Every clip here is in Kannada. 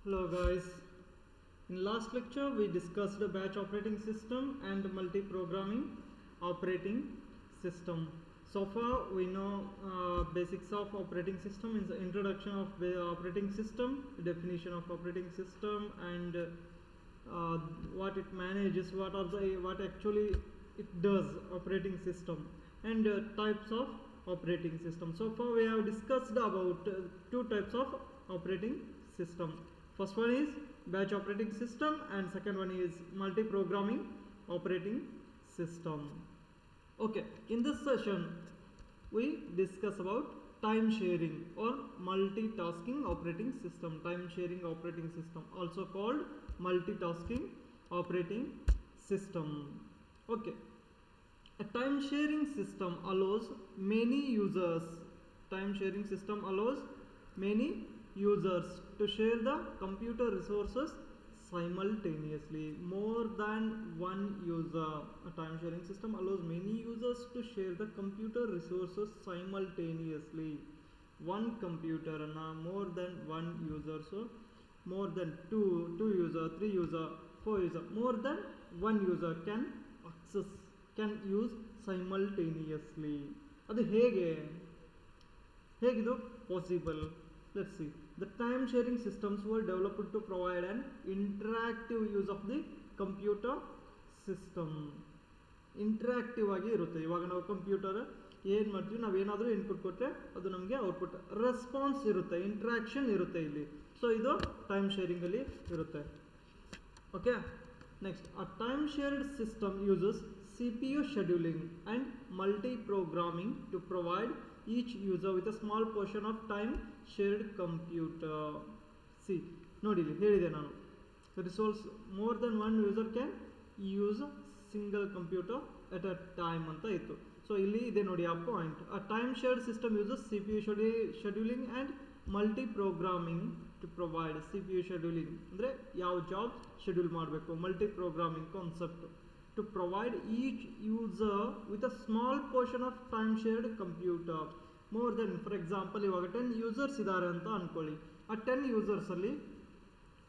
Hello guys. In last lecture we discussed batch operating system and multi-programming operating system. So far we know basics of operating system is the introduction of the operating system, definition of operating system, and what it manages, what actually it does operating system, and types of operating system. So far we have discussed about two types of operating system. First one is batch operating system and second one is multi-programming operating system. Okay, in this session we discuss about time sharing or multitasking operating system. Time sharing operating system, also called multitasking operating system. Okay, a time sharing system allows many users. Time sharing system allows many users to share the computer resources simultaneously. More than one user. A time sharing system allows many users to share the computer resources simultaneously. One computer and more than one user. So more than two user, three user, four user, more than one user can use simultaneously. ಅದು ಹೇಗಿದು possible? Let's see. The time sharing systems were developed to provide an interactive use of the computer system. Interactive ಆಗಿ ಇರುತ್ತೆ. ಇವಾಗ ನಾವು ಕಂಪ್ಯೂಟರ್ ಏನು ಮಾಡ್ತೀವಿ, ನಾವೇನಾದರೂ ಇನ್ಪುಟ್ ಕೊಟ್ಟರೆ ಅದು ನಮಗೆ ಔಟ್ಪುಟ್ ರೆಸ್ಪಾನ್ಸ್ ಇರುತ್ತೆ, ಇಂಟ್ರಾಕ್ಷನ್ ಇರುತ್ತೆ ಇಲ್ಲಿ. ಸೊ ಇದು ಟೈಮ್ ಶೇರಿಂಗಲ್ಲಿ ಇರುತ್ತೆ. Okay, next, a time shared system uses CPU scheduling and multi-programming to provide each user with a small portion of time shared computer. See, ನೋಡಿ ಇಲ್ಲಿ ಹೇಳಿದೆ ನಾನು, resource more than one user can use single computer at a time ಅಂತ ಇತ್ತು. ಸೊ ಇಲ್ಲಿ ಇದೆ ನೋಡಿ ಆ point. A time shared system uses CPU scheduling and multi-programming to provide. CPU scheduling ಅಂದರೆ ಯಾವ ಜಾಬ್ ಶೆಡ್ಯೂಲ್ ಮಾಡಬೇಕು, multi-programming concept. To provide each user with a small portion of time shared computer. More than, for example, ಇವಾಗ 10 users ಇದ್ದಾರೆ ಅಂತ ಅನ್ಕೊಳ್ಳಿ. ಆ 10 users ಅಲ್ಲಿ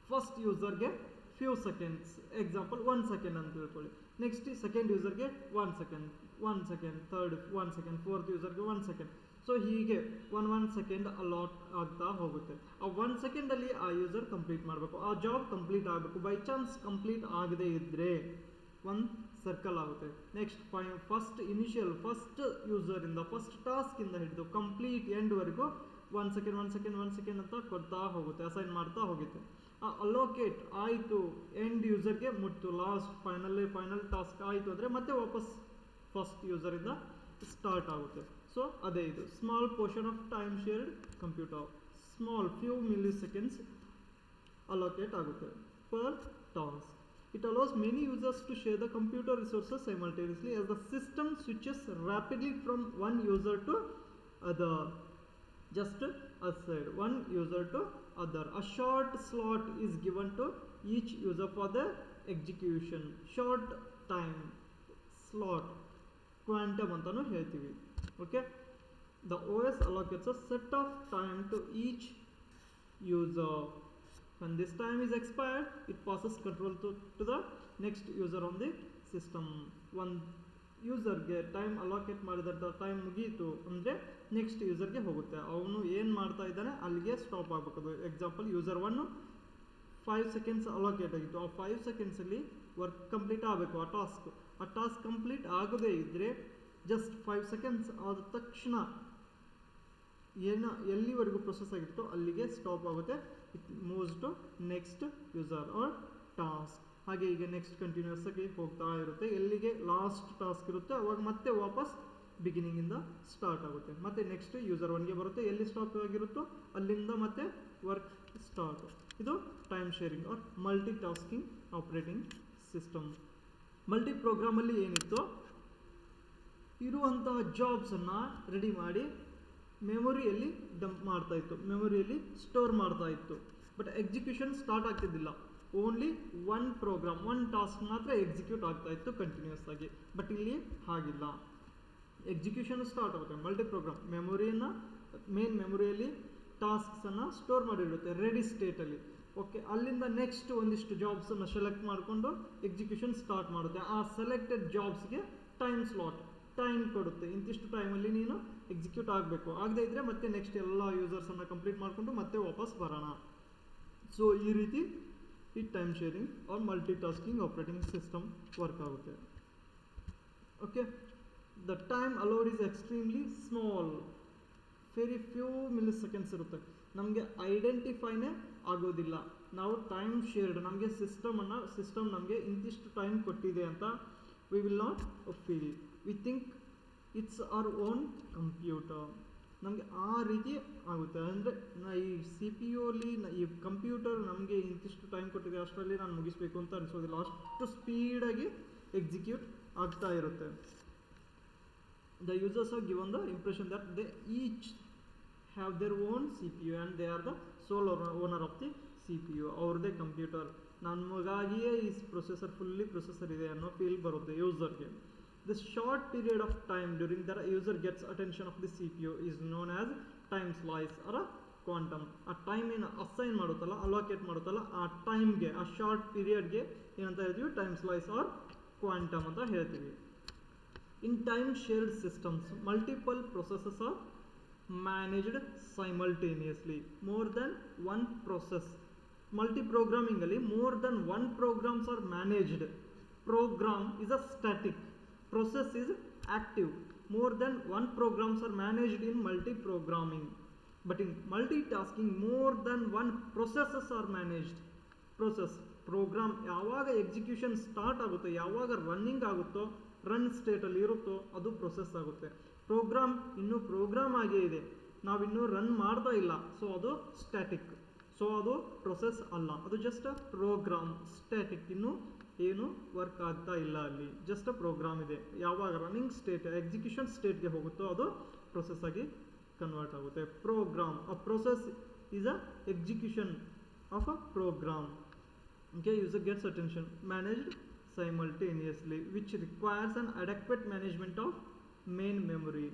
ಫಸ್ಟ್ ಯೂಸರ್ಗೆ ಫ್ಯೂ ಸೆಕೆಂಡ್ಸ್, ಎಕ್ಸಾಂಪಲ್ 1 ಸೆಕೆಂಡ್ ಅಂತ ತಿಳ್ಕೊಳ್ಳಿ. ನೆಕ್ಸ್ಟ್ ಸೆಕೆಂಡ್ ಯೂಸರ್ಗೆ 1 ಸೆಕೆಂಡ್, ಥರ್ಡ್ 1 ಸೆಕೆಂಡ್, ಫೋರ್ತ್ ಯೂಸರ್ಗೆ 1 ಸೆಕೆಂಡ್. ಸೊ ಹೀಗೆ 1 ಸೆಕೆಂಡ್ ಅಲಾಟ್ ಆಗ್ತಾ ಹೋಗುತ್ತೆ. ಆ 1 ಸೆಕೆಂಡಲ್ಲಿ ಆ ಯೂಸರ್ ಕಂಪ್ಲೀಟ್ ಮಾಡಬೇಕು, ಆ ಜಾಬ್ ಕಂಪ್ಲೀಟ್ ಆಗಬೇಕು. ಬೈ ಚಾನ್ಸ್ ಕಂಪ್ಲೀಟ್ ಆಗದೇ ಇದ್ದರೆ ಒಂದು ಸರ್ಕಲ್ ಆಗುತ್ತೆ. ನೆಕ್ಸ್ಟ್ ಫಸ್ಟ್ ಯೂಸರಿಂದ ಫಸ್ಟ್ ಟಾಸ್ಕಿಂದ ಹಿಡಿದು ಕಂಪ್ಲೀಟ್ ಎಂಡ್ವರೆಗೂ 1 ಸೆಕೆಂಡ್ ಅಂತ ಕೊಡ್ತಾ ಹೋಗುತ್ತೆ, ಅಸೈನ್ ಮಾಡ್ತಾ ಹೋಗುತ್ತೆ. ಅಲೋಕೇಟ್ ಆಯಿತು, ಎಂಡ್ ಯೂಸರ್ಗೆ ಮುಟ್ತು, ಲಾಸ್ಟ್ ಫೈನಲ್ ಟಾಸ್ಕ್ ಆಯಿತು ಅಂದರೆ ಮತ್ತೆ ವಾಪಸ್ ಫಸ್ಟ್ ಯೂಸರಿಂದ ಸ್ಟಾರ್ಟ್ ಆಗುತ್ತೆ. ಸೊ ಅದೇ ಇದು small portion of time shared computer. Small few milliseconds allocate ಆಗುತ್ತೆ per task. It allows many users to share the computer resources simultaneously as the system switches rapidly from one user to other. Just aside, one user to other. A short slot is given to each user for the execution. Short time slot, quantum ಅಂತನೂ ಹೇಳ್ತೀವಿ. Okay, the OS allocates a set of time to each user. When this time is expired, it passes control to the next user on the system. One ಯೂಸರ್ಗೆ ಟೈಮ್ ಅಲೋಕೇಟ್ ಮಾಡಿದಂಥ ಟೈಮ್ ಮುಗೀತು ಅಂದರೆ ನೆಕ್ಸ್ಟ್ ಯೂಸರ್ಗೆ ಹೋಗುತ್ತೆ. ಅವನು ಏನು ಮಾಡ್ತಾ ಇದ್ದಾನೆ ಅಲ್ಲಿಗೆ ಸ್ಟಾಪ್ ಆಗಬೇಕು. ಎಕ್ಸಾಂಪಲ್ ಯೂಸರ್ 1 5 ಸೆಕೆಂಡ್ಸ್ ಅಲೋಕೇಟ್ ಆಗಿತ್ತು. ಆ 5 ಸೆಕೆಂಡ್ಸಲ್ಲಿ ವರ್ಕ್ ಕಂಪ್ಲೀಟ್ ಆಗಬೇಕು. ಆ ಟಾಸ್ಕ್ ಕಂಪ್ಲೀಟ್ ಆಗದೇ ಇದ್ದರೆ ಜಸ್ಟ್ 5 ಸೆಕೆಂಡ್ಸ್ ಆದ ತಕ್ಷಣ ಎಲ್ಲಿವರೆಗೂ ಪ್ರೊಸೆಸ್ ಆಗಿತ್ತು ಅಲ್ಲಿಗೆ ಸ್ಟಾಪ್ ಆಗುತ್ತೆ. It moves to next user or task. ಹಾಗೆ ಈಗ ನೆಕ್ಸ್ಟ್ ಕಂಟಿನ್ಯೂಸ್ ಆಗಿ ಹೋಗ್ತಾ ಇರುತ್ತೆ. ಎಲ್ಲಿಗೆ ಲಾಸ್ಟ್ ಟಾಸ್ಕ್ ಇರುತ್ತೆ ಅವಾಗ ಮತ್ತೆ ವಾಪಸ್ ಬಿಗಿನಿಂಗಿಂದ ಸ್ಟಾರ್ಟ್ ಆಗುತ್ತೆ. ಮತ್ತೆ ನೆಕ್ಸ್ಟ್ ಯೂಸರ್ 1ಗೆ ಬರುತ್ತೆ, ಎಲ್ಲಿ ಸ್ಟಾಪ್ ಆಗಿರುತ್ತೋ ಅಲ್ಲಿಂದ ಮತ್ತೆ ವರ್ಕ್ ಸ್ಟಾರ್ಟ್. ಇದು time sharing or multitasking operating system. Multi ಪ್ರೋಗ್ರಾಮಲ್ಲಿ ಏನಿತ್ತು, ಇರುವಂತಹ ಜಾಬ್ಸನ್ನು ರೆಡಿ ಮಾಡಿ ಮೆಮೊರಿಯಲ್ಲಿ ಡಂಪ್ ಮಾಡ್ತಾ ಇತ್ತು, ಮೆಮೊರಿಯಲ್ಲಿ ಸ್ಟೋರ್ ಮಾಡ್ತಾ ಇತ್ತು. ಬಟ್ ಎಕ್ಸಿಕ್ಯೂಷನ್ ಸ್ಟಾರ್ಟ್ ಆಗ್ತಿದ್ದಿಲ್ಲ. Only one program, one task ಮಾತ್ರ ಎಕ್ಸಿಕ್ಯೂಟ್ ಆಗ್ತಾ ಇತ್ತು ಕಂಟಿನ್ಯೂಸ್ ಆಗಿ. ಬಟ್ ಇಲ್ಲಿ ಹಾಗಿಲ್ಲ, ಎಕ್ಸಿಕ್ಯೂಷನ್ ಸ್ಟಾರ್ಟ್ ಆಗುತ್ತೆ. ಮಲ್ಟಿ ಪ್ರೋಗ್ರಾಮ್ ಮೇನ್ ಮೆಮೊರಿಯಲ್ಲಿ ಟಾಸ್ಕ್ಸನ್ನು ಸ್ಟೋರ್ ಮಾಡಿರುತ್ತೆ ರೆಡಿ ಸ್ಟೇಟಲ್ಲಿ. ಓಕೆ, ಅಲ್ಲಿಂದ ನೆಕ್ಸ್ಟ್ ಒಂದಿಷ್ಟು ಜಾಬ್ಸನ್ನು ಸೆಲೆಕ್ಟ್ ಮಾಡಿಕೊಂಡು ಎಕ್ಸಿಕ್ಯೂಷನ್ ಸ್ಟಾರ್ಟ್ ಮಾಡುತ್ತೆ. ಆ ಸೆಲೆಕ್ಟೆಡ್ ಜಾಬ್ಸ್ಗೆ ಟೈಮ್ ಸ್ಲಾಟ್, ಟೈಮ್ ಕೊಡುತ್ತೆ, ಇಂತಿಷ್ಟು ಟೈಮಲ್ಲಿ ನೀನು ಎಕ್ಸಿಕ್ಯೂಟ್ ಆಗಬೇಕು. ಆಗದೇ ಇದ್ದರೆ ಮತ್ತೆ ನೆಕ್ಸ್ಟ್ ಎಲ್ಲ ಯೂಸರ್ಸನ್ನು ಕಂಪ್ಲೀಟ್ ಮಾಡಿಕೊಂಡು ಮತ್ತೆ ವಾಪಸ್ ಬರೋಣ. ಸೊ ಈ ರೀತಿ ಈ time sharing or multitasking operating system work ಆಗುತ್ತೆ. Okay, the time allowed is extremely small, very few milliseconds ಇರುತ್ತೆ. ನಮಗೆ ಐಡೆಂಟಿಫೈನೇ ಆಗೋದಿಲ್ಲ. ನಾವು ಟೈಮ್ ಶೇರ್ಡ್, ನಮಗೆ ಸಿಸ್ಟಮ್ ನಮಗೆ ಇಂತಿಷ್ಟು ಟೈಮ್ ಕೊಟ್ಟಿದೆ ಅಂತ we will not feel, we think it's our own computer. ನಮಗೆ ಆ ರೀತಿ ಆಗುತ್ತೆ. ಅಂದರೆ ಈ ಸಿ ಪಿ ಯು ಅಲ್ಲಿ ಈ ಕಂಪ್ಯೂಟರ್ ನಮಗೆ ಇಂತಿಷ್ಟು ಟೈಮ್ ಕೊಟ್ಟಿದೆ, ಅಷ್ಟರಲ್ಲಿ ನಾನು ಮುಗಿಸ್ಬೇಕು ಅಂತ ಅನಿಸೋದಿಲ್ಲ. ಅಷ್ಟು ಸ್ಪೀಡಾಗಿ ಎಕ್ಸಿಕ್ಯೂಟ್ ಆಗ್ತಾ ಇರುತ್ತೆ. The users are given the impression that they each have their own CPU and they are the sole owner of the CPU. ಅವ್ರದ್ದೇ ಕಂಪ್ಯೂಟರ್, ನಮಗಾಗಿಯೇ ಈ ಪ್ರೊಸೆಸರ್, ಫುಲ್ಲಿ ಪ್ರೊಸೆಸರ್ ಇದೆ ಅನ್ನೋ ಫೀಲ್ ಬರುತ್ತೆ ಯೂಸರ್ಗೆ. The short period of time during the user gets attention of the CPU is known as time slice or a quantum. ಆ ಟೈಮ್ ಏನು ಅಸೈನ್ ಮಾಡುತ್ತಲ್ಲ, ಅಲೋಕೇಟ್ ಮಾಡುತ್ತಲ್ಲ, ಆ ಟೈಮ್ಗೆ, ಆ ಶಾರ್ಟ್ ಪೀರಿಯಡ್ಗೆ ಏನಂತ ಹೇಳ್ತೀವಿ, ಟೈಮ್ ಸ್ಲೈಸ್ ಆರ್ ಕ್ವಾಂಟಮ್ ಅಂತ ಹೇಳ್ತೀವಿ. In time shared systems, multiple processes are managed simultaneously. More than one process. Multi-programming alli more than one programs are managed. Program is a static, process is active. More than one programs are managed in multi-programming. But in multitasking, more than one processes are managed. Process, program ಯಾವಾಗ ಎಕ್ಸಿಕ್ಯೂಷನ್ ಸ್ಟಾರ್ಟ್ ಆಗುತ್ತೋ, ಯಾವಾಗ ರನ್ನಿಂಗ್ ಆಗುತ್ತೋ, ರನ್ ಸ್ಟೇಟಲ್ಲಿ ಇರುತ್ತೋ ಅದು ಪ್ರೊಸೆಸ್ ಆಗುತ್ತೆ. ಪ್ರೋಗ್ರಾಮ್ ಇನ್ನೂ ಪ್ರೋಗ್ರಾಮ್ ಆಗೇ ಇದೆ, ನಾವಿನ್ನೂ ರನ್ ಮಾಡ್ತಾ ಇಲ್ಲ, ಸೊ ಅದು ಸ್ಟ್ಯಾಟಿಕ್. ಸೊ ಅದು ಪ್ರೊಸೆಸ್ ಅಲ್ಲ, ಅದು ಜಸ್ಟ್ ಅ ಪ್ರೋಗ್ರಾಮ್, ಸ್ಟ್ಯಾಟಿಕ್, ಇನ್ನೂ ಏನು ವರ್ಕ್ ಆಗ್ತಾ ಇಲ್ಲ, ಅಲ್ಲಿ ಜಸ್ಟ್ ಅ ಪ್ರೋಗ್ರಾಮ್ ಇದೆ. ಯಾವಾಗ ರನ್ನಿಂಗ್ ಸ್ಟೇಟ್, ಎಕ್ಸಿಕ್ಯೂಷನ್ ಸ್ಟೇಟ್ಗೆ ಹೋಗುತ್ತೋ ಅದು ಪ್ರೊಸೆಸ್ ಆಗಿ ಕನ್ವರ್ಟ್ ಆಗುತ್ತೆ. Program, a process is a execution of a program. Okay, user gets attention, managed simultaneously, which requires an adequate management of main memory.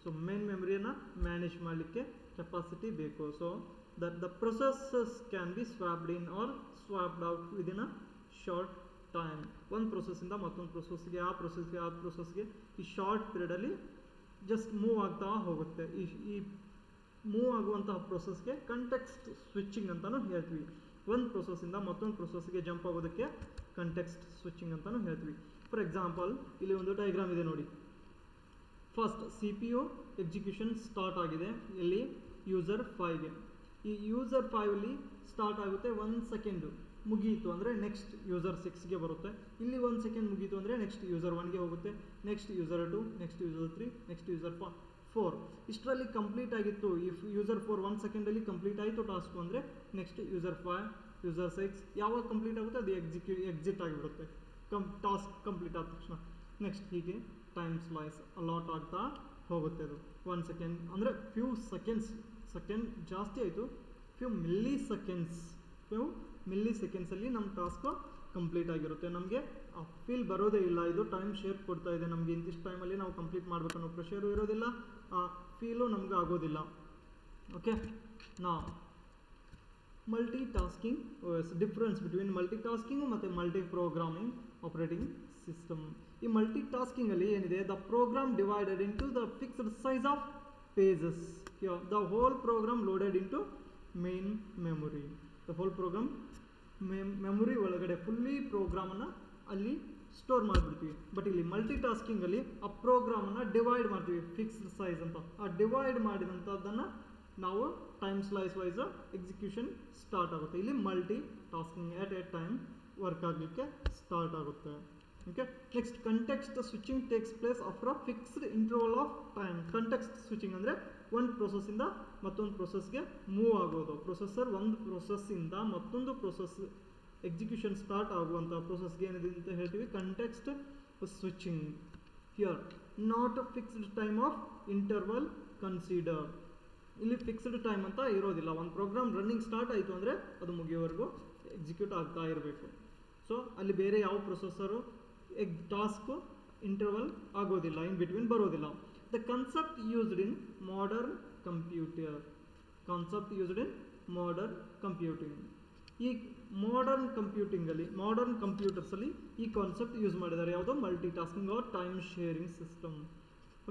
So main memory na manage ಮಾಡಲಿಕ್ಕೆ capacity ಬೇಕು. So that the processes can be swapped in or swapped out within a short time. ಒಂದು ಪ್ರೊಸೆಸ್ಸಿಂದ ಮತ್ತೊಂದು ಪ್ರೊಸೆಸ್ಗೆ, ಆ ಪ್ರೊಸೆಸ್ಗೆ ಈ ಶಾರ್ಟ್ ಪೀರಿಯಡಲ್ಲಿ ಜಸ್ಟ್ ಮೂವ್ ಆಗ್ತಾ ಹೋಗುತ್ತೆ. ಈ ಮೂವ್ ಆಗುವಂತಹ ಪ್ರೊಸೆಸ್ಗೆ ಕಂಟೆಕ್ಸ್ಟ್ ಸ್ವಿಚಿಂಗ್ ಅಂತಲೂ ಹೇಳ್ತೀವಿ. ಒಂದು ಪ್ರೊಸೆಸ್ಸಿಂದ ಮತ್ತೊಂದು ಪ್ರೊಸೆಸ್ಗೆ ಜಂಪ್ ಆಗೋದಕ್ಕೆ ಕಂಟೆಕ್ಸ್ಟ್ ಸ್ವಿಚಿಂಗ್ ಅಂತಲೂ ಹೇಳ್ತೀವಿ. ಫಾರ್ ಎಕ್ಸಾಂಪಲ್, ಇಲ್ಲಿ ಒಂದು ಡಯಾಗ್ರಾಮ್ ಇದೆ ನೋಡಿ. First C P U execution start ಆಗಿದೆ, ಇಲ್ಲಿ ಯೂಸರ್ 5ಗೆ. ಈ ಯೂಸರ್ 5ಅಲ್ಲಿ ಸ್ಟಾರ್ಟ್ ಆಗುತ್ತೆ, 1 ಸೆಕೆಂಡು ಮುಗೀತು ಅಂದರೆ ನೆಕ್ಸ್ಟ್ ಯೂಸರ್ 6ಗೆ ಬರುತ್ತೆ. ಇಲ್ಲಿ 1 ಸೆಕೆಂಡ್ ಮುಗೀತು ಅಂದರೆ ನೆಕ್ಸ್ಟ್ ಯೂಸರ್ 1ಗೆ ಹೋಗುತ್ತೆ, next user 2, next user 3, next user 4. ಇಷ್ಟರಲ್ಲಿ ಕಂಪ್ಲೀಟ್ ಆಗಿತ್ತು. ಇಫ್ ಯೂಸರ್ 4 1 ಸೆಕೆಂಡಲ್ಲಿ ಕಂಪ್ಲೀಟ್ ಆಯಿತು ಟಾಸ್ಕು ಅಂದರೆ ನೆಕ್ಸ್ಟ್ ಯೂಸರ್ 5, ಯೂಸರ್ 6 ಯಾವಾಗ ಕಂಪ್ಲೀಟ್ ಆಗುತ್ತೆ ಅದು ಎಕ್ಸಿಟ್ ಆಗಿಬಿಡುತ್ತೆ, ಟಾಸ್ಕ್ ಕಂಪ್ಲೀಟ್ ಆದ ತಕ್ಷಣ. ನೆಕ್ಸ್ಟ್ ಹೀಗೆ ಟೈಮ್ ಸ್ಲೈಸ್ ಅಲಾಟ್ ಆಗ್ತಾ ಹೋಗುತ್ತೆ. ಅದು 1 ಸೆಕೆಂಡ್ ಅಂದರೆ ಫ್ಯೂ ಸೆಕೆಂಡ್ ಜಾಸ್ತಿ ಆಯಿತು, ಫ್ಯೂ ಮಿಲ್ಲಿ ಸೆಕೆಂಡ್ಸಲ್ಲಿ ನಮ್ಮ ಟಾಸ್ಕು ಕಂಪ್ಲೀಟ್ ಆಗಿರುತ್ತೆ. ನಮಗೆ ಆ ಫೀಲ್ ಬರೋದೇ ಇಲ್ಲ, ಇದು ಟೈಮ್ ಶೇರ್ ಕೊಡ್ತಾ ಇದೆ ನಮಗೆ, ಇಂತಿಷ್ಟು ಟೈಮಲ್ಲಿ ನಾವು ಕಂಪ್ಲೀಟ್ ಮಾಡಬೇಕು ಅನ್ನೋ ಪ್ರೆಷರು ಇರೋದಿಲ್ಲ, ಆ ಫೀಲು ನಮ್ಗೆ ಆಗೋದಿಲ್ಲ. ಓಕೆ, ನಾವು ಮಲ್ಟಿಟಾಸ್ಕಿಂಗ್, ಡಿಫ್ರೆನ್ಸ್ ಬಿಟ್ವೀನ್ ಮಲ್ಟಿಟಾಸ್ಕಿಂಗ್ ಮತ್ತು ಮಲ್ಟಿ ಪ್ರೋಗ್ರಾಮಿಂಗ್ ಆಪರೇಟಿಂಗ್ ಸಿಸ್ಟಮ್. ಈ ಮಲ್ಟಿಟಾಸ್ಕಿಂಗಲ್ಲಿ ಏನಿದೆ, the program divided into the fixed size of pages. The whole program loaded into main memory. The whole program memory ಒಳಗಡೆ ಫುಲ್ಲಿ ಪ್ರೋಗ್ರಾಮನ್ನು ಅಲ್ಲಿ ಸ್ಟೋರ್ ಮಾಡಿಬಿಡ್ತೀವಿ. ಬಟ್ ಇಲ್ಲಿ ಮಲ್ಟಿಟಾಸ್ಕಿಂಗಲ್ಲಿ ಆ ಪ್ರೋಗ್ರಾಮನ್ನು ಡಿವೈಡ್ ಮಾಡ್ತೀವಿ, ಫಿಕ್ಸ್ಡ್ ಸೈಜ್ ಅಂತ. ಆ ಡಿವೈಡ್ ಮಾಡಿದಂಥದ್ದನ್ನು ನಾವು time slice wise execution start ಆಗುತ್ತೆ. ಇಲ್ಲಿ multitasking at a time work ಆಗಲಿಕ್ಕೆ ಸ್ಟಾರ್ಟ್ ಆಗುತ್ತೆ. Okay, next context switching takes place after a fixed interval of time. Context switching ಅಂದರೆ ಒಂದು ಪ್ರೊಸೆಸ್ಸಿಂದ ಮತ್ತೊಂದು ಪ್ರೊಸೆಸ್ಗೆ ಮೂವ್ ಆಗೋದು. ಪ್ರೊಸೆಸರ್ ಒಂದು ಪ್ರೊಸೆಸ್ಸಿಂದ ಮತ್ತೊಂದು ಪ್ರೊಸೆಸ್ ಎಕ್ಸಿಕ್ಯೂಷನ್ ಸ್ಟಾರ್ಟ್ ಆಗುವಂಥ ಪ್ರೊಸೆಸ್ಗೆ ಏನಿದೆ ಅಂತ ಹೇಳ್ತೀವಿ, context switching. Here not a fixed time of interval consider. ಇಲ್ಲಿ ಫಿಕ್ಸ್ಡ್ ಟೈಮ್ ಅಂತ ಇರೋದಿಲ್ಲ. ಒಂದು ಪ್ರೋಗ್ರಾಮ್ ರನ್ನಿಂಗ್ ಸ್ಟಾರ್ಟ್ ಆಯಿತು ಅಂದರೆ ಅದು ಮುಗಿಯೋವರೆಗೂ ಎಕ್ಸಿಕ್ಯೂಟ್ ಆಗ್ತಾ ಇರಬೇಕು. ಸೊ ಅಲ್ಲಿ ಬೇರೆ ಯಾವ ಪ್ರೊಸೆಸರು ಟಾಸ್ಕು ಇಂಟರ್ವಲ್ ಆಗೋದಿಲ್ಲ, ಇನ್ ಬಿಟ್ವೀನ್ ಬರೋದಿಲ್ಲ. The concept used in modern computer. ಈ ಮಾಡರ್ನ್ ಕಂಪ್ಯೂಟಿಂಗಲ್ಲಿ ಮಾಡರ್ನ್ ಕಂಪ್ಯೂಟರ್ಸಲ್ಲಿ ಈ ಕಾನ್ಸೆಪ್ಟ್ ಯೂಸ್ ಮಾಡಿದ್ದಾರೆ, ಯಾವುದೋ multitasking or time sharing system.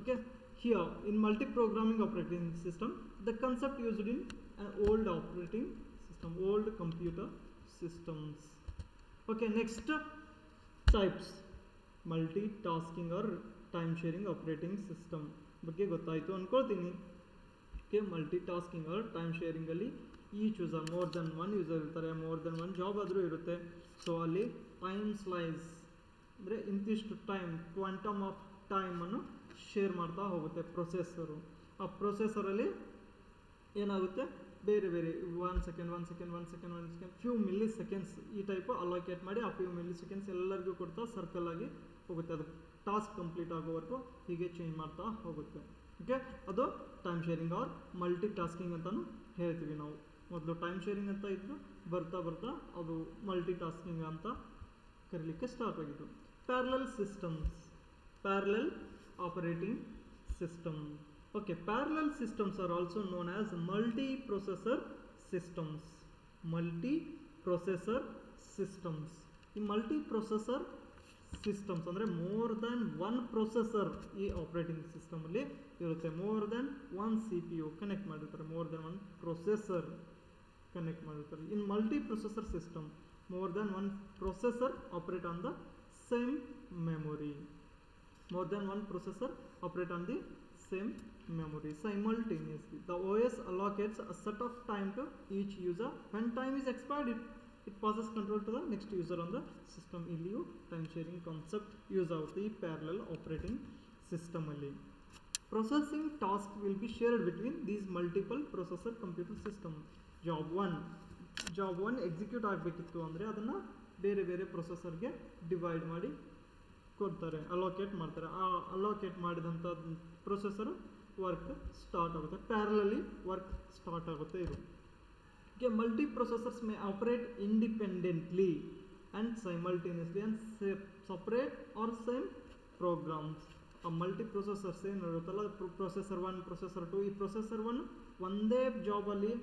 Okay, here in multiprogramming operating system the concept used in an old operating system, old computer systems. Okay, next types, multitasking or time sharing operating system ಬಗ್ಗೆ ಗೊತ್ತಾಯಿತು ಅನ್ಕೊಳ್ತೀನಿ. ಓಕೆ, ಮಲ್ಟಿಟಾಸ್ಕಿಂಗ್ ಆರ್ ಟೈಮ್ ಶೇರಿಂಗಲ್ಲಿ each user more than one user ಇರ್ತಾರೆ, ಮೋರ್ ದೆನ್ ಒನ್ ಜಾಬ್ ಆದರೂ ಇರುತ್ತೆ. ಸೊ ಅಲ್ಲಿ ಟೈಮ್ ಸ್ಲೈಸ್ ಅಂದರೆ ಇಂತಿಷ್ಟು ಟೈಮ್, ಕ್ವಾಂಟಮ್ ಆಫ್ ಟೈಮನ್ನು ಶೇರ್ ಮಾಡ್ತಾ ಹೋಗುತ್ತೆ ಪ್ರೊಸೆಸರು. ಆ ಪ್ರೊಸೆಸರಲ್ಲಿ ಏನಾಗುತ್ತೆ, ಬೇರೆ ಬೇರೆ 1 ಸೆಕೆಂಡ್ ಫ್ಯೂ ಮಿಲಿ ಸೆಕೆಂಡ್ಸ್ ಈ ಟೈಪು ಅಲೋಕೇಟ್ ಮಾಡಿ ಆ ಫ್ಯೂ ಮಿಲಿ ಸೆಕೆಂಡ್ಸ್ ಎಲ್ಲರಿಗೂ ಕೊಡ್ತಾ ಸರ್ಕಲ್ ಆಗಿ ಹೋಗುತ್ತೆ. ಅದು ಟಾಸ್ಕ್ ಕಂಪ್ಲೀಟ್ ಆಗೋವರೆಗೂ ಹೀಗೆ ಚೇಂಜ್ ಮಾಡ್ತಾ ಹೋಗುತ್ತೆ. ಓಕೆ, ಅದು time sharing or multitasking ಅಂತಲೂ ಹೇಳ್ತೀವಿ ನಾವು. ಮೊದಲು ಟೈಮ್ ಶೇರಿಂಗ್ ಅಂತ ಇದ್ರು, ಬರ್ತಾ ಬರ್ತಾ ಅದು ಮಲ್ಟಿ ಟಾಸ್ಕಿಂಗ್ ಅಂತ ಕರೀಲಿಕ್ಕೆ ಸ್ಟಾರ್ಟ್ ಆಗಿದ್ದು. Parallel systems, parallel operating system. Okay, parallel systems are also known as multi-processor systems. Multi-processor systems. ಈ multi-processor systems ಅಂದರೆ ಮೋರ್ ದ್ಯಾನ್ ಒನ್ ಪ್ರೊಸೆಸರ್ ಈ ಆಪರೇಟಿಂಗ್ ಸಿಸ್ಟಮಲ್ಲಿ ಇರುತ್ತೆ. More than one CPU connect ಮಾಡಿರ್ತಾರೆ, more than one processor connect ಮಾಡಿರ್ತಾರೆ. In multi-processor system more than one processor operate on the same memory. More than one processor operate on the same memory simultaneously. The OS allocates a set of time to each user. When time is expired, it passes control to the next user on the system. Illiyu time sharing concept use ಆಗುತ್ತೆ ಈ parallel operating system ಅಲ್ಲಿ. Processing task will be shared between these multiple processor computer system. Job 1 execute ಆಗಬೇಕಿತ್ತು ಅಂದರೆ ಅದನ್ನು ಬೇರೆ ಬೇರೆ ಪ್ರೊಸೆಸರ್ಗೆ ಡಿವೈಡ್ ಮಾಡಿ ಕೊಡ್ತಾರೆ, ಅಲೋಕೇಟ್ ಮಾಡ್ತಾರೆ. ಆ ಅಲೋಕೇಟ್ ಮಾಡಿದಂಥ ಪ್ರೊಸೆಸರ್ ವರ್ಕ್ ಸ್ಟಾರ್ಟ್ ಆಗುತ್ತೆ, ಪ್ಯಾರಲಲಿ ವರ್ಕ್ ಸ್ಟಾರ್ಟ್ ಆಗುತ್ತೆ ಇದು. Okay, multiprocessors may operate independently and simultaneously and separate or same programs. ಆ ಮಲ್ಟಿ ಪ್ರೊಸೆಸರ್ಸ್ ಏನು ಇರುತ್ತಲ್ಲ, ಪ್ರೊಸೆಸರ್ 1 ಪ್ರೊಸೆಸರ್ 2, ಈ ಪ್ರೊಸೆಸರ್ 1 ಒಂದೇ ಜಾಬಲ್ಲಿ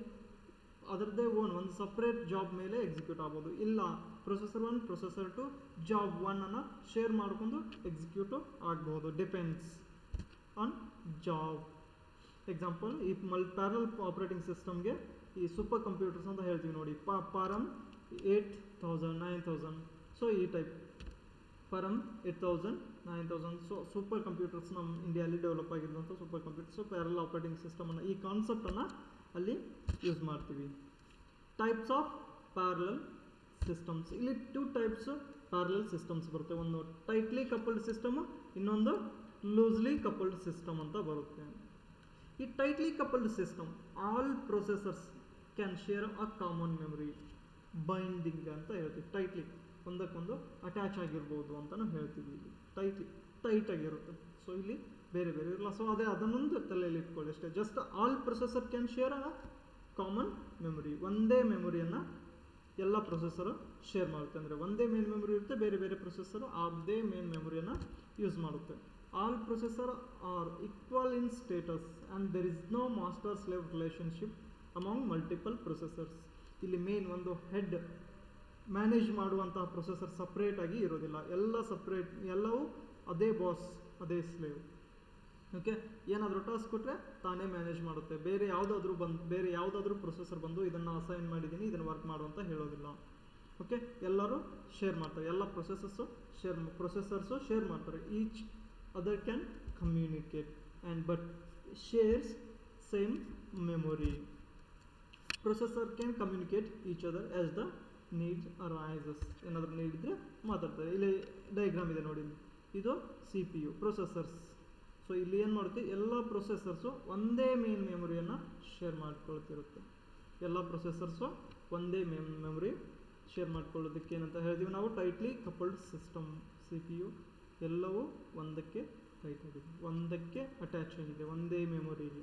ಅದರದ್ದೇ ಒಂದು ಸಪ್ರೇಟ್ ಜಾಬ್ ಮೇಲೆ ಎಕ್ಸಿಕ್ಯೂಟ್ ಆಗ್ಬೋದು. ಇಲ್ಲ, ಪ್ರೊಸೆಸರ್ 1 ಪ್ರೊಸೆಸರ್ 2 ಜಾಬ್ 1 ಶೇರ್ ಮಾಡ್ಕೊಂಡು ಎಕ್ಸಿಕ್ಯೂಟು ಆಗ್ಬೋದು, ಡಿಪೆಂಡ್ಸ್ ಆನ್ ಜಾಬ್. ಎಕ್ಸಾಂಪಲ್, ಈ ಪ್ಯಾರಲಲ್ ಆಪರೇಟಿಂಗ್ ಸಿಸ್ಟಮ್ಗೆ ಈ ಸೂಪರ್ ಕಂಪ್ಯೂಟರ್ಸ್ ಅಂತ ಹೇಳ್ತೀವಿ ನೋಡಿ, ಪಾರಮ್ 8000 9000. ಸೊ ಈ type Param 8000 9000. So super computers ನಮ್ಮ ಇಂಡಿಯಾದಲ್ಲಿ ಡೆವಲಪ್ ಆಗಿರುವಂಥ ಸೂಪರ್ ಕಂಪ್ಯೂಟರ್ಸು ಪ್ಯಾರಲಲ್ ಆಪರೇಟಿಂಗ್ ಸಿಸ್ಟಮನ್ನು, ಈ ಕಾನ್ಸೆಪ್ಟನ್ನು ಅಲ್ಲಿ ಯೂಸ್ ಮಾಡ್ತೀವಿ. ಟೈಪ್ಸ್ ಆಫ್ ಪ್ಯಾರಲಲ್ ಸಿಸ್ಟಮ್ಸ್, ಇಲ್ಲಿ 2 ಟೈಪ್ಸ್ ಪ್ಯಾರಲಲ್ ಸಿಸ್ಟಮ್ಸ್ ಬರುತ್ತೆ. ಒಂದು ಟೈಟ್ಲಿ ಕಪಲ್ಡ್ ಸಿಸ್ಟಮ್, ಇನ್ನೊಂದು ಲೂಸ್ಲಿ ಕಪಲ್ಡ್ ಸಿಸ್ಟಮ್ ಅಂತ ಬರುತ್ತೆ. ಈ tightly coupled system all processors can share a common memory, binding ಅಂತ ಹೇಳ್ತೀವಿ. ಟೈಟ್ಲಿ ಒಂದಕ್ಕೊಂದು ಅಟ್ಯಾಚ್ ಆಗಿರ್ಬೋದು ಅಂತಲೂ ಹೇಳ್ತೀವಿ. ಇಲ್ಲಿ ಟೈಟ್ ಆಗಿರುತ್ತೆ. ಸೊ ಇಲ್ಲಿ ಬೇರೆ ಬೇರೆ ಇರಲ್ಲ. ಸೊ ಅದನ್ನೊಂದು ತಲೆಯಲ್ಲಿ ಇಟ್ಕೊಳ್ಳಿ ಅಷ್ಟೇ. Just all processor can share a common memory, ಒಂದೇ ಮೆಮೊರಿಯನ್ನು ಎಲ್ಲ ಪ್ರೊಸೆಸರು ಶೇರ್ ಮಾಡುತ್ತೆ. ಅಂದರೆ ಒಂದೇ ಮೇನ್ ಮೆಮೊರಿ ಇರುತ್ತೆ, ಬೇರೆ ಬೇರೆ ಪ್ರೊಸೆಸರು ಅದೇ ಮೇನ್ ಮೆಮೊರಿಯನ್ನು ಯೂಸ್ ಮಾಡುತ್ತೆ. All processor are equal in status and there is no master slave relationship among multiple processors. ಇಲ್ಲಿ ಮೇನ್ ಒಂದು ಹೆಡ್ ಮ್ಯಾನೇಜ್ ಮಾಡುವಂತಹ ಪ್ರೊಸೆಸರ್ ಸಪ್ರೇಟಾಗಿ ಇರೋದಿಲ್ಲ, ಎಲ್ಲ ಸಪ್ರೇಟ್, ಎಲ್ಲವೂ ಅದೇ ಬಾಸ್, ಅದೇ ಸ್ಲೇವ್. ಓಕೆ, ಏನಾದರೂ ಟಾಸ್ಕ್ ಕೊಟ್ಟರೆ ತಾನೇ ಮ್ಯಾನೇಜ್ ಮಾಡುತ್ತೆ. ಬೇರೆ ಯಾವುದಾದ್ರೂ ಪ್ರೊಸೆಸರ್ ಬಂದು ಇದನ್ನು ಅಸೈನ್ ಮಾಡಿದ್ದೀನಿ, ಇದನ್ನು ವರ್ಕ್ ಮಾಡು ಅಂತ ಹೇಳೋದಿಲ್ಲ. ಓಕೆ, ಎಲ್ಲರೂ ಶೇರ್ ಮಾಡ್ತಾರೆ, ಎಲ್ಲ ಪ್ರೊಸೆಸರ್ಸು ಶೇರ್ ಮಾಡ್ತಾರೆ. Each other can communicate and but shares same memory. Processor can communicate each other as the needs arises. ಏನಾದರೂ ನೀಡ್ ಇದ್ದರೆ ಮಾತಾಡ್ತಾರೆ. ಇಲ್ಲಿ ಡಯಾಗ್ರಾಮ್ ಇದೆ ನೋಡಿ, ಇದು CPU ಪ್ರೊಸೆಸರ್ಸ್. ಸೊ ಇಲ್ಲಿ ಏನು ಮಾಡುತ್ತೆ, ಎಲ್ಲ ಪ್ರೊಸೆಸರ್ಸು ಒಂದೇ ಮೇನ್ ಮೆಮೊರಿಯನ್ನು ಶೇರ್ ಮಾಡ್ಕೊಳ್ತಿರುತ್ತೆ. ಎಲ್ಲ ಪ್ರೊಸೆಸರ್ಸು ಒಂದೇ ಮೆಮೊರಿ ಶೇರ್ ಮಾಡ್ಕೊಳ್ಳೋದಕ್ಕೆ ಏನಂತ ಹೇಳ್ತೀವಿ ನಾವು, ಟೈಟ್ಲಿ ಕಪಲ್ಡ್ ಸಿಸ್ಟಮ್. CPU ಎಲ್ಲವೂ ಒಂದಕ್ಕೆ ಟೈಟ್ ಆಗಿದೆ, ಒಂದಕ್ಕೆ ಅಟ್ಯಾಚ್ ಆಗಿದೆ, ಒಂದೇ ಮೆಮೊರಿಗೆ.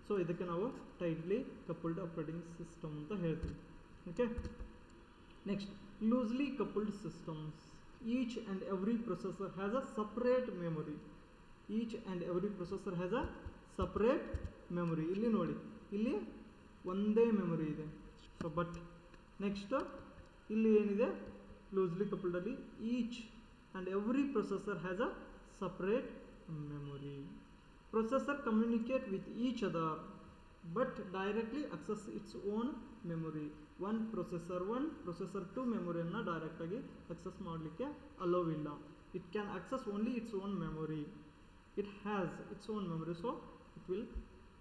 ಸೊ ಇದಕ್ಕೆ ನಾವು ಟೈಟ್ಲಿ ಕಪಲ್ಡ್ ಆಪರೇಟಿಂಗ್ ಸಿಸ್ಟಮ್ ಅಂತ ಹೇಳ್ತೀವಿ. Okay, next loosely coupled systems. Each and every processor has a separate memory. Each and every processor has a separate memory. ಇಲ್ಲಿ ನೋಡಿ, ಇಲ್ಲಿ ಒಂದೇ ಮೆಮೊರಿ ಇದೆ. ಸೊ ಬಟ್ ನೆಕ್ಸ್ಟ್ ಇಲ್ಲಿ ಏನಿದೆ ಲೂಸ್ಲಿ ಕಪಲ್ಡಲ್ಲಿ each and every processor has a separate memory. Processor communicate with each other but directly access its own memory. One processor 2 ಮೆಮೊರಿಯನ್ನು ಡೈರೆಕ್ಟ್ ಆಗಿ access ಮಾಡಲಿಕ್ಕೆ ಅಲೋ ಇಲ್ಲ. It can access only its own memory. It has its own memory, so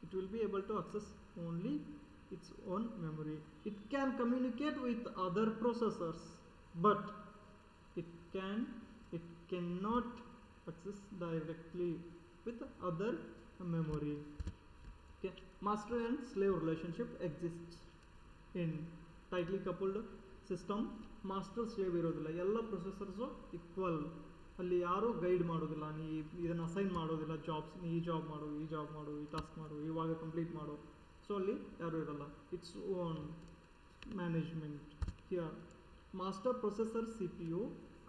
it will be able to access only its own memory. It can communicate with other processors, but it cannot access directly with other memory. Okay. Master and slave relationship exists in tightly coupled system. Master slave ಇರೋದಿಲ್ಲ, ಎಲ್ಲ ಪ್ರೊಸೆಸರ್ಸು ಈಕ್ವಲ್. ಅಲ್ಲಿ ಯಾರೂ ಗೈಡ್ ಮಾಡೋದಿಲ್ಲ, ನೀ ಇದನ್ನು ಅಸೈನ್ ಮಾಡೋದಿಲ್ಲ ಜಾಬ್ಸ್, ನೀ ಈ ಜಾಬ್ ಮಾಡು, ಈ ಜಾಬ್ ಮಾಡು, ಈ ಟಾಸ್ಕ್ ಮಾಡು, ಇವಾಗ ಕಂಪ್ಲೀಟ್ ಮಾಡು. ಸೊ ಅಲ್ಲಿ ಯಾರೂ ಇರಲ್ಲ. Its own management. Here master processor CPU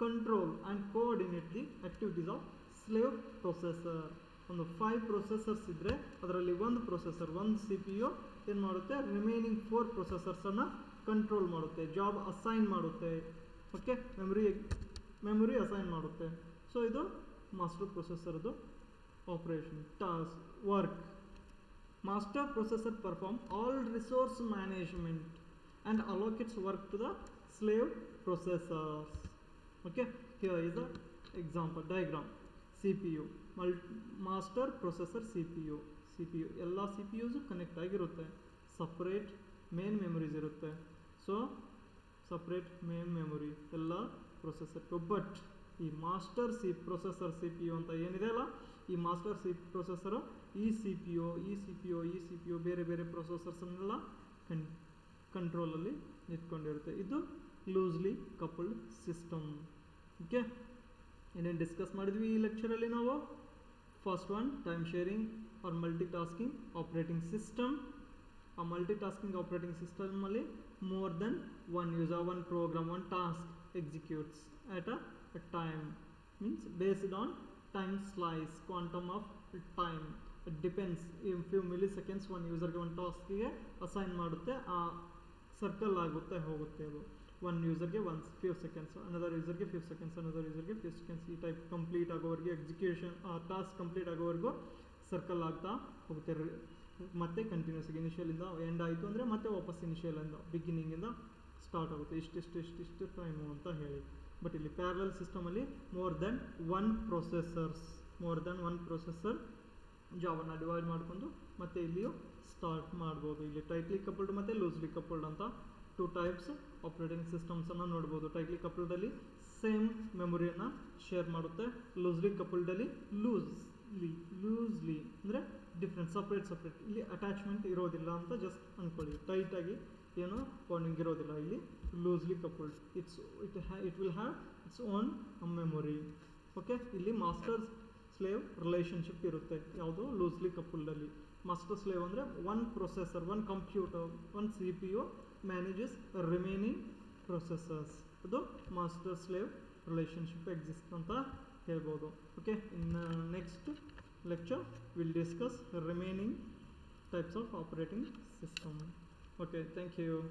control and coordinate the activities of slave processor. ಒಂದು 5 ಪ್ರೊಸೆಸರ್ಸ್ ಇದ್ದರೆ ಅದರಲ್ಲಿ ಒಂದು ಪ್ರೊಸೆಸರ್, ಒಂದು CPU ಏನು ಮಾಡುತ್ತೆ, ರಿಮೈನಿಂಗ್ 4 ಪ್ರೊಸೆಸರ್ಸನ್ನು ಕಂಟ್ರೋಲ್ ಮಾಡುತ್ತೆ, ಜಾಬ್ ಅಸೈನ್ ಮಾಡುತ್ತೆ. ಓಕೆ, ಮೆಮೊರಿ ಅಸೈನ್ ಮಾಡುತ್ತೆ. ಸೊ ಇದು ಮಾಸ್ಟರ್ ಪ್ರೊಸೆಸರ್ದು operation. Task work. Master processor perform all resource management and allocates work to the slave processors. Okay, here is the example diagram. CPU master processor CPU ಎಲ್ಲ CPUs ಕನೆಕ್ಟ್ ಆಗಿರುತ್ತೆ. ಸಪ್ರೇಟ್ ಮೇನ್ ಮೆಮೊರೀಸ್ ಇರುತ್ತೆ. ಸೊ ಸಪ್ರೇಟ್ ಮೇನ್ ಮೆಮೊರಿ ಎಲ್ಲ ಪ್ರೊಸೆಸರ್ಗೂ. ಬಟ್ ಈ ಮಾಸ್ಟರ್ ಪ್ರೊಸೆಸರ್ CPU ಅಂತ ಏನಿದೆ ಅಲ್ಲ, ಈ ಮಾಸ್ಟರ್ ಪ್ರೊಸೆಸರು ಈ CPU ಬೇರೆ ಬೇರೆ ಪ್ರೊಸೆಸರ್ಸನ್ನೆಲ್ಲ ಕಂಟ್ರೋಲಲ್ಲಿ ಇಟ್ಕೊಂಡಿರುತ್ತೆ. ಇದು ಲೂಸ್ಲಿ ಕಪಲ್ಡ್ ಸಿಸ್ಟಮ್. ಓಕೆ, ಏನೇನು ಡಿಸ್ಕಸ್ ಮಾಡಿದ್ವಿ ಈ ಲೆಕ್ಚರಲ್ಲಿ ನಾವು? First one, time sharing or multitasking operating system. ಆ ಮಲ್ಟಿ ಟಾಸ್ಕಿಂಗ್ ಆಪ್ರೇಟಿಂಗ್ ಸಿಸ್ಟಮಲ್ಲಿ more than one user, one program, one task executes at a time, means based on time slice, quantum of time. It depends, in few milliseconds one ಯೂಸರ್ಗೆ ಒಂದು ಟಾಸ್ಕಿಗೆ ಅಸೈನ್ ಮಾಡುತ್ತೆ, ಆ ಸರ್ಕಲ್ ಆಗುತ್ತೆ ಹೋಗುತ್ತೆ. ಅದು ಒನ್ ಯೂಸರ್ಗೆ ಫ್ಯೂ ಸೆಕೆಂಡ್ಸ್, ಅನದರ್ ಯೂಸರ್ಗೆ ಫ್ಯೂ ಸೆಕೆಂಡ್ಸ್, ಅನದರ್ ಯೂಸರ್ಗೆ ಫ್ಯೂ ಸೆಕೆಂಡ್ಸ್. ಈ ಟೈಪ್ ಕಂಪ್ಲೀಟ್ ಆಗೋವರೆಗೆ ಎಕ್ಸಿಕ್ಯೂಷನ್, ಆ ಟಾಸ್ಕ್ ಕಂಪ್ಲೀಟ್ ಆಗೋವರೆಗೂ ಸರ್ಕಲ್ ಆಗ್ತಾ ಹೋಗುತ್ತೆ. ಮತ್ತೆ ಕಂಟಿನ್ಯೂಸ್ ಆಗಿ ಇನಿಷಿಯಲಿಂದ ಎಂಡ್ ಆಯಿತು ಅಂದರೆ ಮತ್ತೆ ವಾಪಸ್ ಇನಿಷಿಯಲಿಂದ ಬಿಗಿನಿಂಗಿಂದ ಸ್ಟಾರ್ಟ್ ಆಗುತ್ತೆ. ಇಷ್ಟು ಟೈಮು ಅಂತ ಹೇಳಿ. ಬಟ್ ಇಲ್ಲಿ ಪ್ಯಾರಲಲ್ ಸಿಸ್ಟಮಲ್ಲಿ ಮೋರ್ ದೆನ್ ಒನ್ ಪ್ರೊಸೆಸರ್ ಜಾಬನ್ನು ಡಿವೈಡ್ ಮಾಡಿಕೊಂಡು ಮತ್ತೆ ಇಲ್ಲಿಯೂ ಸ್ಟಾರ್ಟ್ ಮಾಡ್ಬೋದು. ಇಲ್ಲಿ ಟೈಟ್ಲಿ ಕಪಲ್ಡ್ ಮತ್ತು ಲೂಸ್ಲಿ ಕಪಲ್ಡ್ ಅಂತ 2 ಟೈಪ್ಸ್ ಆಪ್ರೇಟಿಂಗ್ ಸಿಸ್ಟಮ್ಸನ್ನು ನೋಡ್ಬೋದು. ಟೈಟ್ಲಿ ಕಪಲ್ಡಲ್ಲಿ ಸೇಮ್ ಮೆಮೊರಿಯನ್ನು ಶೇರ್ ಮಾಡುತ್ತೆ. ಲೂಸ್ಲಿ ಕಪಲ್ಡಲ್ಲಿ ಲೂಸ್ಲಿ ಅಂದರೆ ಡಿಫ್ರೆಂಟ್, ಸಪ್ರೇಟ್. ಇಲ್ಲಿ ಅಟ್ಯಾಚ್ಮೆಂಟ್ ಇರೋದಿಲ್ಲ ಅಂತ ಜಸ್ಟ್ ಅಂದ್ಕೊಳ್ಳಿ. ಟೈಟಾಗಿ ಏನು ಬಾಂಡಿಂಗ್ ಇರೋದಿಲ್ಲ. ಇಲ್ಲಿ loosely coupled, it will have its own memory. Okay, ಇಲ್ಲಿ ಮಾಸ್ಟರ್ ಸ್ಲೇವ್ ರಿಲೇಷನ್ಶಿಪ್ ಇರುತ್ತೆ. ಯಾವುದು? ಲೂಸ್ಲಿ ಕಪಲ್ಡಲ್ಲಿ. ಮಾಸ್ಟರ್ ಸ್ಲೇವ್ ಅಂದರೆ one processor, one computer, one CPU manages remaining processors. ಅದು ಮಾಸ್ಟರ್ ಸ್ಲೇವ್ ರಿಲೇಷನ್ಶಿಪ್ ಎಕ್ಸಿಸ್ಟ್ ಅಂತ ಹೇಳ್ಬೋದು. Okay, in next lecture we'll discuss remaining types of operating system. Okay, thank you.